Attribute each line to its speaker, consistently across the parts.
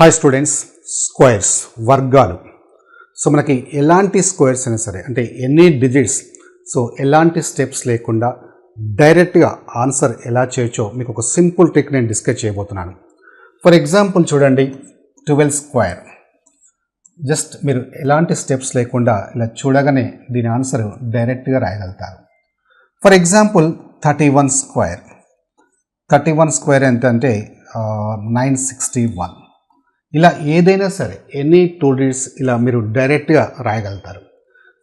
Speaker 1: Hi students, squares వర్గాలు. So మనకి ఎలాంటి స్క్వేర్స్ అయినా సరే, అంటే ఎన్ని డిజిట్స్, సో ఎలాంటి స్టెప్స్ లేకుండా డైరెక్ట్గా ఆన్సర్ ఎలా చేయొచ్చో మీకు ఒక సింపుల్ ట్రిక్ నేను డిస్కస్ చేయబోతున్నాను. ఫర్ ఎగ్జాంపుల్ చూడండి, 12 స్క్వేర్. జస్ట్ మీరు ఎలాంటి స్టెప్స్ లేకుండా ఇలా చూడగానే దీని ఆన్సర్ డైరెక్ట్గా రాయగలుగుతారు. For example 31 square. 31 స్క్వేర్ ఎంత అంటే 961. ఇలా ఏదైనా సరే ఎనీ 2 డిజిట్స్ ఇలా మీరు డైరెక్ట్గా రాయగలుగుతారు.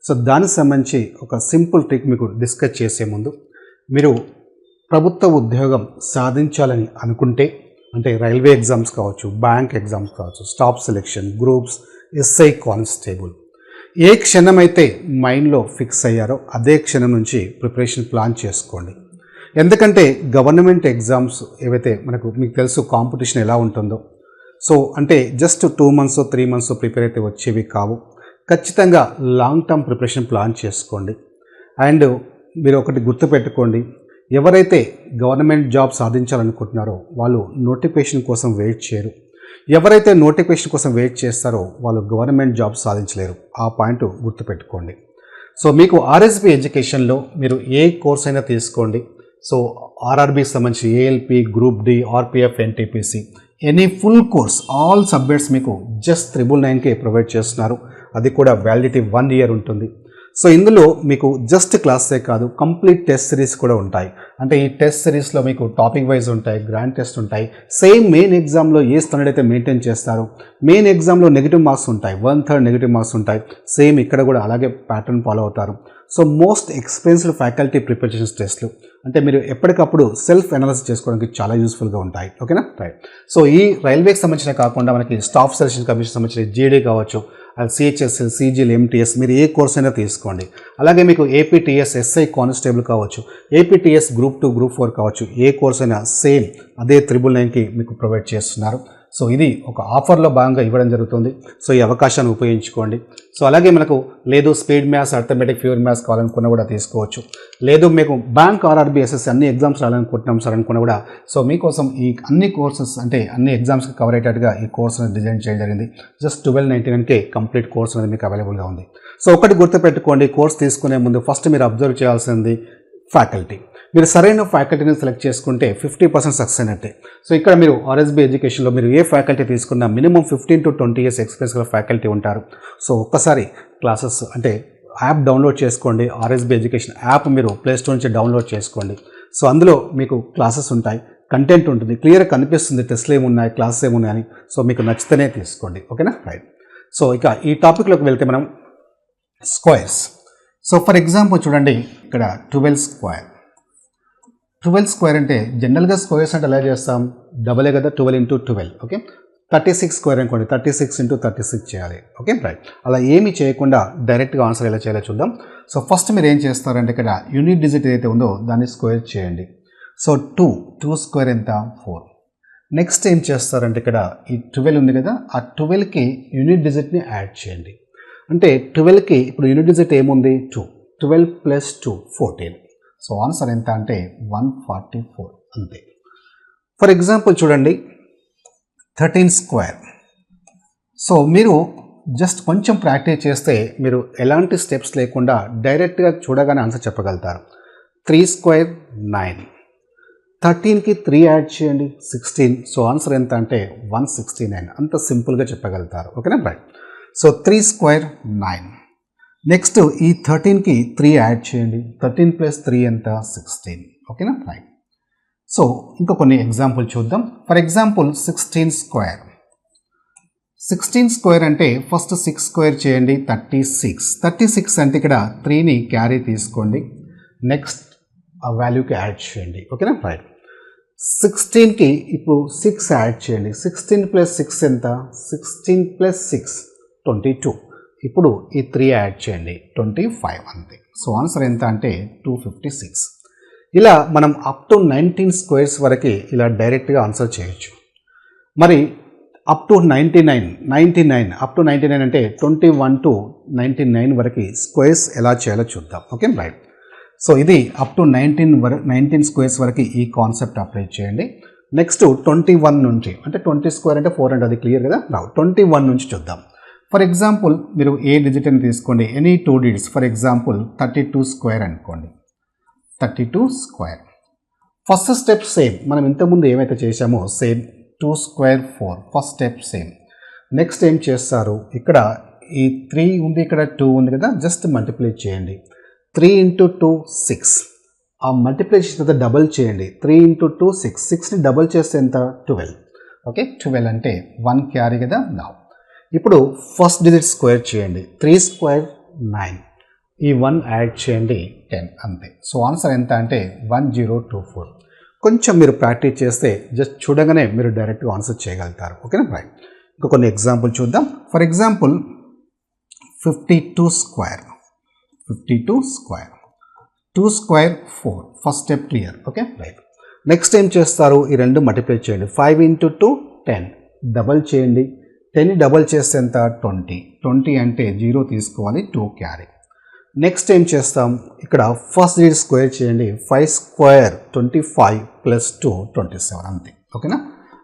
Speaker 1: సో దానికి సంబంధించి ఒక సింపుల్ ట్రిక్ మీకు డిస్కస్ చేసే ముందు, మీరు ప్రభుత్వ ఉద్యోగం సాధించాలని అనుకుంటే, అంటే రైల్వే ఎగ్జామ్స్ కావచ్చు, బ్యాంక్ ఎగ్జామ్స్ కావచ్చు, staff selection, groups, SI constable, ఏ క్షణం అయితే మైండ్లో ఫిక్స్ అయ్యారో అదే క్షణం నుంచి ప్రిపరేషన్ ప్లాన్ చేసుకోండి. ఎందుకంటే గవర్నమెంట్ ఎగ్జామ్స్ ఏవైతే మీకు తెలుసు కాంపిటీషన్ ఎలా ఉంటుందో. సో అంటే జస్ట్ 2 months 3 months ప్రిపేర్ అయితే వచ్చేవి కావు. ఖచ్చితంగా లాంగ్ టర్మ్ ప్రిపరేషన్ ప్లాన్ చేసుకోండి. అండ్ మీరు ఒకటి గుర్తుపెట్టుకోండి, ఎవరైతే గవర్నమెంట్ జాబ్ సాధించాలనుకుంటున్నారో వాళ్ళు నోటిఫికేషన్ కోసం వెయిట్ చేయరు. ఎవరైతే నోటిఫికేషన్ కోసం వెయిట్ చేస్తారో వాళ్ళు గవర్నమెంట్ జాబ్ సాధించలేరు. ఆ పాయింట్ గుర్తుపెట్టుకోండి. సో మీకు ఆర్ఎస్బి ఎడ్యుకేషన్లో మీరు ఏ కోర్స్ అయినా తీసుకోండి. సో ఆర్ఆర్బికి సంబంధించి ALP, group D, RPF, NTPC, any full course all subjects మీకు జస్ట్ 999కే ప్రొవైడ్ చేస్తున్నారు. అది కూడా వ్యాలిడిటీ 1 year ఉంటుంది. సో ఇందులో మీకు జస్ట్ క్లాసే కాదు, కంప్లీట్ టెస్ట్ సిరీస్ కూడా ఉంటాయి. అంటే ఈ టెస్ట్ సిరీస్లో మీకు టాపిక్ వైజ్ ఉంటాయి, గ్రాండ్ టెస్ట్ ఉంటాయి. సేమ్ మెయిన్ ఎగ్జామ్లో ఏ స్టాండర్డ్ అయితే మెయింటైన్ చేస్తారో, మెయిన్ ఎగ్జామ్లో నెగిటివ్ మార్క్స్ ఉంటాయి, 1/3 నెగిటివ్ మార్క్స్ ఉంటాయి. సేమ్ ఇక్కడ కూడా అలాగే ప్యాటర్న్ ఫాలో అవుతారు. So most experienced faculty preparation టెస్ట్లు, అంటే మీరు ఎప్పటికప్పుడు సెల్ఫ్ అనాలిసిస్ చేసుకోవడానికి చాలా యూస్ఫుల్గా ఉంటాయి. ఓకేనా, రైట్. సో ఈ రైల్వేకి సంబంధించిన కాకుండా మనకి స్టాఫ్ సెలక్షన్ కమిషన్ సంబంధించిన జీడీ కావచ్చు, సిహెచ్ఎస్ఎల్, సిజిఎల్, ఎంటీఎస్, మీరు ఏ కోర్స్ అయినా తీసుకోండి. అలాగే మీకు ఏపీటీఎస్, ఎస్ఐ కానిస్టేబుల్ కావచ్చు, ఏపీటీఎస్ గ్రూప్ 2, గ్రూప్ 4 కావచ్చు, ఏ కోర్స్ అయినా సేమ్ అదే 999కి మీకు ప్రొవైడ్ చేస్తున్నారు. సో ఇది ఒక ఆఫర్లో భాగంగా ఇవ్వడం జరుగుతుంది. సో ఈ అవకాశాన్ని ఉపయోగించుకోండి. సో అలాగే మనకు లేదు speed maths, arithmetic, pure maths కావాలనుకున్నా కూడా తీసుకోవచ్చు. లేదు మీకు బ్యాంక్, ఆర్ఆర్బి, ఎస్ఎస్సి అన్ని ఎగ్జామ్స్ రాయాలనుకుంటున్నాం సార్ అనుకున్నా కూడా, సో మీకోసం ఈ అన్ని కోర్సెస్, అంటే అన్ని ఎగ్జామ్స్కి కవర్ అయ్యేటట్టుగా ఈ కోర్స్ అనేది డిజైన్ చేయడం జరిగింది. జస్ట్ 1299కే కంప్లీట్ కోర్స్ అనేది మీకు అవైలబుల్గా ఉంది. సో ఒకటి గుర్తుపెట్టుకోండి, కోర్స్ తీసుకునే ముందు ఫస్ట్ మీరు అబ్జర్వ్ చేయాల్సింది ఫ్యాకల్టీ. మీరు సరైన ఫ్యాకల్టీని సెలెక్ట్ చేసుకుంటే 50% సక్సెస్ అయినట్టే. సో ఇక్కడ మీరు ఆర్ఎస్బి ఎడ్యుకేషన్లో మీరు ఏ ఫ్యాకల్టీ తీసుకున్నా మినిమం 15 to 20 years ఎక్స్పీరియన్స్ గల ఫ్యాకల్టీ ఉంటారు. సో ఒక్కసారి క్లాసెస్ అంటే యాప్ డౌన్లోడ్ చేసుకోండి. ఆర్ఎస్బి ఎడ్యుకేషన్ యాప్ మీరు ప్లేస్టోర్ నుంచి డౌన్లోడ్ చేసుకోండి. సో అందులో మీకు క్లాసెస్ ఉంటాయి, కంటెంట్ ఉంటుంది, క్లియర్గా కనిపిస్తుంది టెస్ట్లు ఏమున్నాయి, క్లాసెస్ ఏమున్నాయని. సో మీకు నచ్చితేనే తీసుకోండి. ఓకేనా, రైట్. సో ఇక ఈ టాపిక్లోకి వెళ్తే మనం స్క్వేర్స్. సో ఫర్ ఎగ్జాంపుల్ చూడండి, ఇక్కడ 12 స్క్వేర్. 12 స్క్వేర్ అంటే జనరల్గా స్క్వేర్స్ అంటే ఎలా చేస్తాం, డబలే కదా, 12 into 12. ఓకే, 36 స్క్వేర్ అనుకోండి, 36 into 36 చేయాలి. Okay, right. అలా ఏమి చేయకుండా డైరెక్ట్గా ఆన్సర్ ఎలా చేయాలో చూద్దాం. సో ఫస్ట్ మీరు ఏం చేస్తారంటే ఇక్కడ యూనిట్ డిజిట్ ఏదైతే ఉందో దాన్ని స్క్వేర్ చేయండి. సో 2 స్క్వేర్ ఎంత, 4. నెక్స్ట్ ఏం చేస్తారంటే ఇక్కడ ఈ 12 ఉంది కదా, ఆ 12కి యూనిట్ డిజిట్ని యాడ్ చేయండి. అంటే 12కి ఇప్పుడు యూనిట్ డిజిట్ ఏముంది, 2. 12 + 2 14. సో ఆన్సర్ ఎంత అంటే 144 అంతే. ఫర్ ఎగ్జాంపుల్ చూడండి 13 స్క్వేర్. సో మీరు జస్ట్ కొంచెం ప్రాక్టీస్ చేస్తే మీరు ఎలాంటి స్టెప్స్ లేకుండా డైరెక్ట్గా చూడగానే ఆన్సర్ చెప్పగలుగుతారు. 3 స్క్వేర్ 9. 13కి 3 యాడ్ చేయండి, 16. సో ఆన్సర్ ఎంత అంటే 169. అంత సింపుల్గా చెప్పగలుగుతారు. ఓకేనా, రైట్. So 3 square 9. నెక్స్ట్ ఈ 13కి 3 యాడ్ చేయండి, 13 + 3 ఎంత, 16. ఓకేనా, రైట్. సో ఇంకా కొన్ని ఎగ్జాంపుల్ చూద్దాం. For example 16 square. 16 స్క్వేర్ అంటే ఫస్ట్ 6 స్క్వేర్ చేయండి, 36. 36 అంటే ఇక్కడ 3ని క్యారీ తీసుకోండి, నెక్స్ట్ ఆ వాల్యూకి యాడ్ చేయండి. ఓకేనా, రైట్. 16కి ఇప్పుడు 6 యాడ్ చేయండి, 16 + 6 ఎంత, 16 + 6 22. ఇప్పుడు ఈ 3 యాడ్ చేయండి, 25 అంతే. సో ఆన్సర్ ఎంత అంటే 256. ఇలా మనం అప్ టు 19 స్క్వేర్స్ వరకు ఇలా డైరెక్ట్గా ఆన్సర్ చేయొచ్చు. మరి అప్ టు 99 అప్ టు 99 అంటే 21 to 99 వరకు స్క్వేర్స్ ఎలా చేయాలో చూద్దాం. Okay, right. సో ఇది అప్ టు 19 స్క్వేర్స్ వరకు ఈ కాన్సెప్ట్ అప్లై చేయండి. నెక్స్ట్ 21 నుంచి, అంటే 20 స్క్వేర్ అంటే 400, అది క్లియర్ కదా. రావు 21 నుంచి చూద్దాం. ఫర్ ఎగ్జాంపుల్ మీరు ఏ డిజిట్ అని తీసుకోండి, any 2 digits. For example 32 square అనుకోండి. 32 స్క్వేర్. ఫస్ట్ స్టెప్ సేమ్, మనం ఇంతకుముందు ఏమైతే చేశామో same. 2 square 4, first step same. Next ఏం చేస్తారు, ఇక్కడ ఈ 3 ఉంది, ఇక్కడ 2 ఉంది కదా, జస్ట్ మల్టిప్లై చేయండి. 3 ఇంటూ 2 6. ఆ మల్టిప్లై చేసిన తర్వాత డబల్ చేయండి. 3 ఇంటూ 2 6. 6ని డబల్ చేస్తే ఎంత, 12. ఓకే, 12 అంటే 1 క్యారీ కదా. నా ఇప్పుడు ఫస్ట్ డిజిట్ స్క్వేర్ చేయండి. 3 స్క్వేర్ 9, ఈ 1 యాడ్ చేయండి 10, అంతే. సో ఆన్సర్ ఎంత అంటే 1024. కొంచెం మీరు ప్రాక్టీస్ చేస్తే జస్ట్ చూడగానే మీరు డైరెక్ట్గా ఆన్సర్ చేయగలుగుతారు. ఓకేనా రైట్. ఇంకా కొన్ని ఎగ్జాంపుల్ చూద్దాం. For example 52 square. 52 square. 2 square 4, first step clear. Okay right. Next ఏం చేస్తారు, ఈ రెండు మల్టిప్లై చేయండి. 5 ఇంటూ 2 10, డబల్ చేయండి. 10ని డబల్ చేస్తే ఎంత, 20. 20 అంటే 0 తీసుకోవాలి, 2 క్యారీ. నెక్స్ట్ ఏం చేస్తాం, ఇక్కడ ఫస్ట్ డిజిట్ స్క్వేర్ చేయండి. 5 స్క్వేర్ 25 ప్లస్ 2 27, అంతే. ఓకేనా.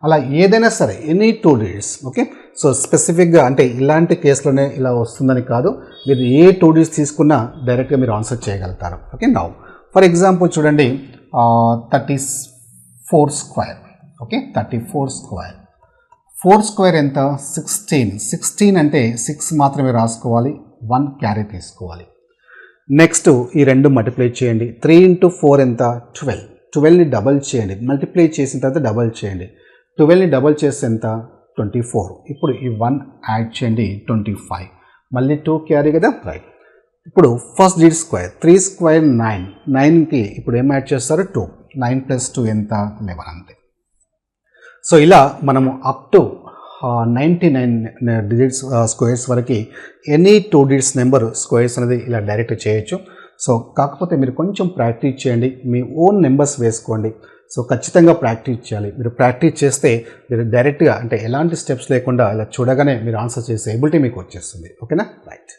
Speaker 1: అలా ఏదైనా సరే ఎనీ 2 డిజిట్స్. ఓకే, సో స్పెసిఫిక్గా అంటే ఇలాంటి కేసులోనే ఇలా వస్తుందని కాదు, మీరు ఏ 2 డిజిట్స్ తీసుకున్నా డైరెక్ట్గా మీరు ఆన్సర్ చేయగలుగుతారు. ఓకే, నౌ ఫర్ ఎగ్జాంపుల్ చూడండి 34 స్క్వేర్. Okay, 34 square. 4 స్క్వేర్ ఎంత, 16. 16 అంటే 6 మాత్రమే రాసుకోవాలి, 1 క్యారీ తీసుకోవాలి. నెక్స్ట్ ఈ రెండు మల్టిప్లై చేయండి. 3 ఇంటూ 4 ఎంత, 12. 12ని డబల్ చేయండి. మల్టిప్లై చేసిన తర్వాత డబల్ చేయండి. 12ని డబల్ చేస్తే ఎంత, 24. ఇప్పుడు ఈ 1 యాడ్ చేయండి, 25. మళ్ళీ 2 క్యారీ కదా. రైట్. ఇప్పుడు ఫస్ట్ డిజిట్ స్క్వేర్. 3 స్క్వేర్ 9. 9కి ఇప్పుడు ఏం యాడ్ చేస్తారు, 2. 9 ప్లస్ 2 ఎంత, 11, అంతే. సో ఇలా మనము అప్ టు 99 డిజిట్స్ స్క్వేర్స్ వరకు ఎనీ 2 డిజిట్స్ నెంబర్ స్క్వేర్స్ అనేది ఇలా డైరెక్ట్ చేయొచ్చు. సో కాకపోతే మీరు కొంచెం ప్రాక్టీస్ చేయండి, మీ ఓన్ నెంబర్స్ వేసుకోండి. సో ఖచ్చితంగా ప్రాక్టీస్ చేయాలి. మీరు ప్రాక్టీస్ చేస్తే మీరు డైరెక్ట్గా అంటే ఎలాంటి స్టెప్స్ లేకుండా ఇలా చూడగానే మీరు ఆన్సర్ చేసే ఎబిలిటీ మీకు వచ్చేస్తుంది. ఓకేనా రైట్.